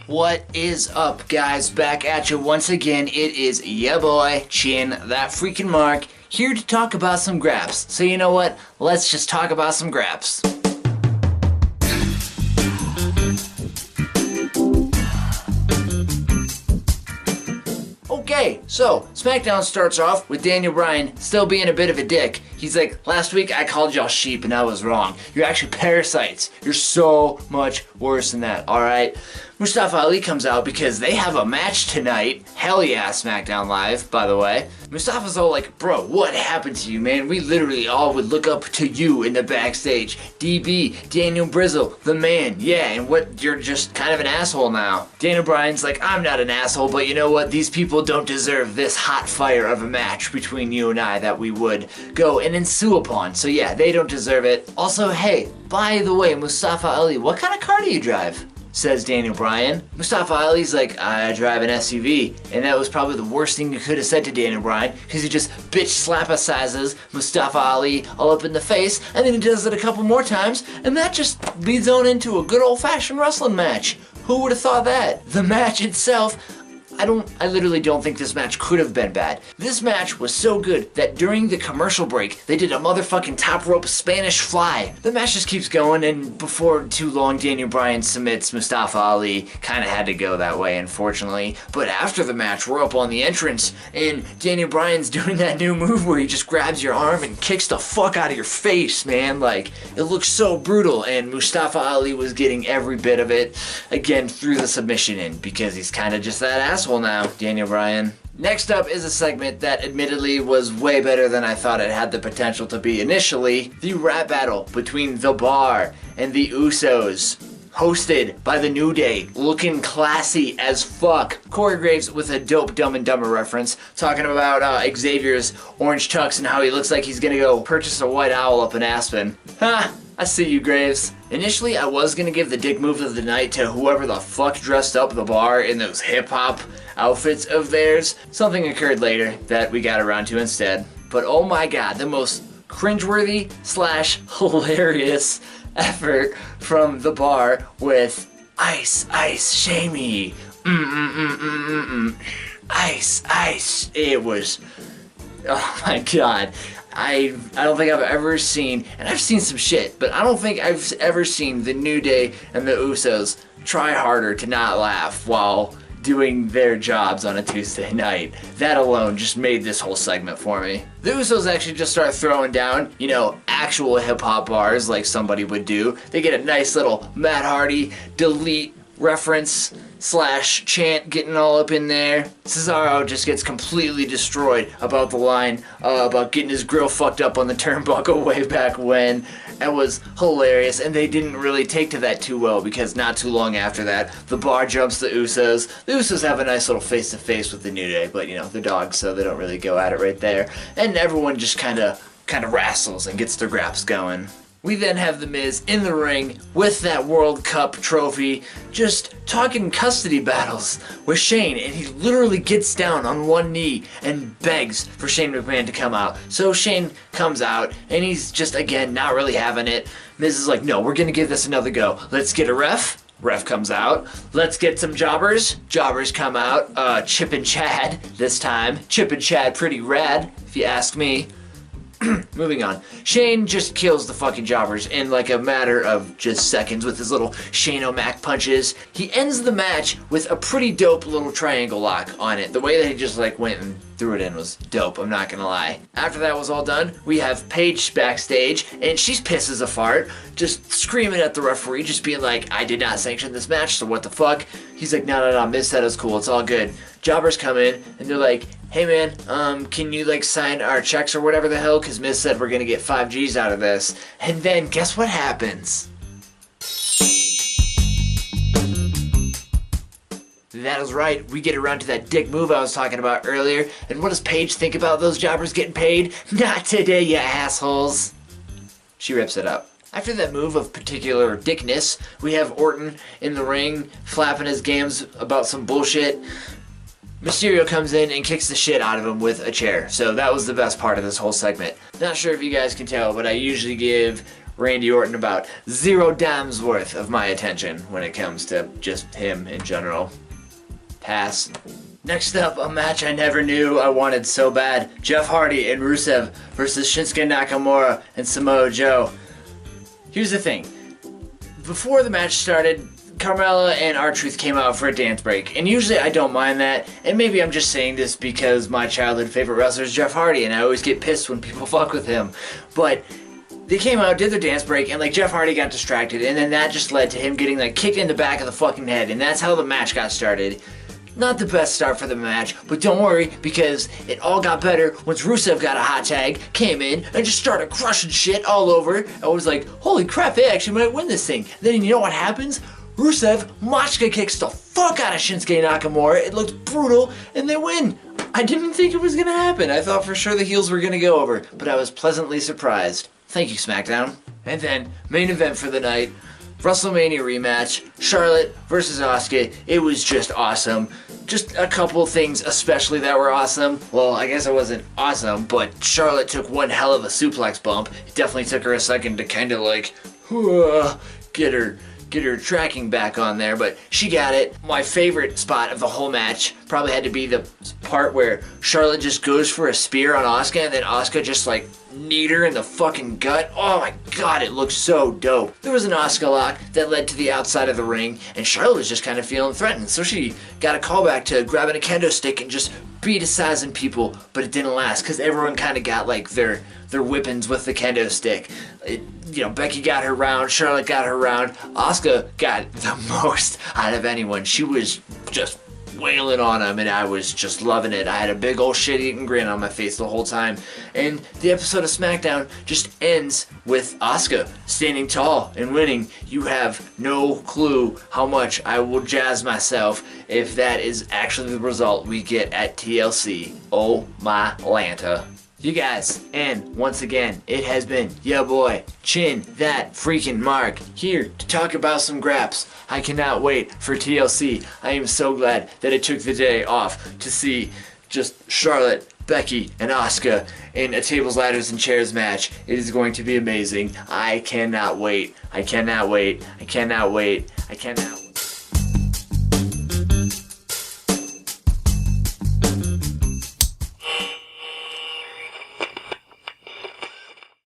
What is up, guys? Back at you once again. It is ya boy, Chin, that freaking Mark, here to talk about some graps. So you know what? Let's just talk about some graps. Okay, so Smackdown starts off with Daniel Bryan still being a bit of a dick. He's like, last week I called y'all sheep and I was wrong. You're actually parasites. You're so much worse than that, alright? Mustafa Ali comes out because they have a match tonight. Hell yeah, Smackdown Live, by the way. Mustafa's all like, bro, what happened to you, man? We literally all would look up to you in the backstage. DB, Daniel Brizzle, the man. Yeah, and what, you're just kind of an asshole now. Daniel Bryan's like, I'm not an asshole, but you know what? These people don't deserve this hot fire of a match between you and I that we would go and ensue upon. So yeah, they don't deserve it. Also, hey, by the way, Mustafa Ali, what kind of car do you drive? Says Daniel Bryan. Mustafa Ali's like, I drive an SUV. And that was probably the worst thing you could have said to Daniel Bryan, because he just bitch slapicizes Mustafa Ali all up in the face, and then he does it a couple more times, and that just leads on into a good old-fashioned wrestling match. Who would have thought that? The match itself, I literally don't think this match could have been bad. This match was so good that during the commercial break, they did a motherfucking top rope Spanish fly. The match just keeps going, and before too long, Daniel Bryan submits Mustafa Ali. Kinda had to go that way, unfortunately. But after the match, we're up on the entrance, and Daniel Bryan's doing that new move where he just grabs your arm and kicks the fuck out of your face, man. Like, it looks so brutal, and Mustafa Ali was getting every bit of it, again, through the submission in, because he's kinda just that asshole now, Daniel Bryan. Next up is a segment that admittedly was way better than I thought it had the potential to be initially. The rap battle between The Bar and the Usos, hosted by the New Day, looking classy as fuck. Corey Graves with a dope Dumb and Dumber reference, talking about Xavier's orange tux and how he looks like he's gonna go purchase a white owl up in Aspen. Ha! I see you, Graves. Initially, I was gonna give the dick move of the night to whoever the fuck dressed up The Bar in those hip-hop outfits of theirs. Something occurred later that we got around to instead. But oh my god, the most cringeworthy / hilarious effort from The Bar with ice, shamey, ice. It was, oh my god. I don't think I've ever seen, and I've seen some shit, but I don't think I've ever seen the New Day and the Usos try harder to not laugh while doing their jobs on a Tuesday night. That alone just made this whole segment for me. The Usos actually just start throwing down, you know, actual hip-hop bars like somebody would do. They get a nice little Matt Hardy delete reference / chant getting all up in there. Cesaro just gets completely destroyed about the line about getting his grill fucked up on the turnbuckle way back when. That was hilarious, and they didn't really take to that too well, because not too long after that, The Bar jumps the Usos. The Usos have a nice little face-to-face with the New Day, but you know, they're dogs, so they don't really go at it right there. And everyone just kind of wrestles and gets their graps going. We then have The Miz in the ring with that World Cup trophy, just talking custody battles with Shane, and he literally gets down on one knee and begs for Shane McMahon to come out. So Shane comes out, and he's just, again, not really having it. Miz is like, no, we're gonna give this another go. Let's get a ref. Ref comes out. Let's get some jobbers. Jobbers come out. Chip and Chad this time. Chip and Chad pretty rad, if you ask me. Moving on. Shane just kills the fucking jobbers in like a matter of just seconds with his little Shane O'Mac punches. He ends the match with a pretty dope little triangle lock on it. The way that he just like went and threw it in was dope, I'm not gonna lie. After that was all done, we have Paige backstage, and she's pissed as a fart, just screaming at the referee, just being like, I did not sanction this match, so what the fuck? He's like, no, Miz said it's cool, it's all good. Jobbers come in, and they're like, hey man, can you like sign our checks or whatever the hell, because Miz said we're gonna get 5 G's out of this. And then, guess what happens? That is right, we get around to that dick move I was talking about earlier, and what does Paige think about those jobbers getting paid? Not today, you assholes! She rips it up. After that move of particular dickness, we have Orton in the ring, flapping his gams about some bullshit. Mysterio comes in and kicks the shit out of him with a chair. So that was the best part of this whole segment. Not sure if you guys can tell, but I usually give Randy Orton about 0 dimes worth of my attention when it comes to just him in general. Pass. Next up, a match I never knew I wanted so bad. Jeff Hardy and Rusev versus Shinsuke Nakamura and Samoa Joe. Here's the thing. Before the match started, Carmella and R-Truth came out for a dance break, and usually I don't mind that, and maybe I'm just saying this because my childhood favorite wrestler is Jeff Hardy, and I always get pissed when people fuck with him, but they came out, did their dance break, and like Jeff Hardy got distracted, and then that just led to him getting like kicked in the back of the fucking head, and that's how the match got started. Not the best start for the match, but don't worry, because it all got better once Rusev got a hot tag, came in, and just started crushing shit all over. I was like, holy crap, they actually might win this thing. Then you know what happens? Rusev Machka kicks the fuck out of Shinsuke Nakamura. It looked brutal, and they win. I didn't think it was gonna happen. I thought for sure the heels were gonna go over, but I was pleasantly surprised. Thank you, SmackDown. And then, main event for the night. WrestleMania rematch, Charlotte versus Asuka. It was just awesome. Just a couple things especially that were awesome. Well, I guess it wasn't awesome, but Charlotte took one hell of a suplex bump. It definitely took her a second to kind of like get her tracking back on there, but she got it. My favorite spot of the whole match probably had to be the part where Charlotte just goes for a spear on Asuka, and then Asuka just like kneed her in the fucking gut. Oh my god, it looks so dope. There was an Asuka lock that led to the outside of the ring, and Charlotte was just kind of feeling threatened, so she got a callback to grabbing a kendo stick and just beat-sizing people, but it didn't last because everyone kind of got like their whippings with the kendo stick. Becky got her round, Charlotte got her round, Asuka got the most out of anyone. She was just wailing on him, and I was just loving it. I had a big old shit-eating grin on my face the whole time. And the episode of SmackDown just ends with Asuka standing tall and winning. You have no clue how much I will jazz myself if that is actually the result we get at TLC. Oh my Lanta. You guys, and once again, it has been ya boy, Chin, that freaking Mark, here to talk about some graps. I cannot wait for TLC. I am so glad that I took the day off to see just Charlotte, Becky, and Asuka in a tables, ladders, and chairs match. It is going to be amazing. I cannot wait. I cannot wait. I cannot wait. I cannot wait.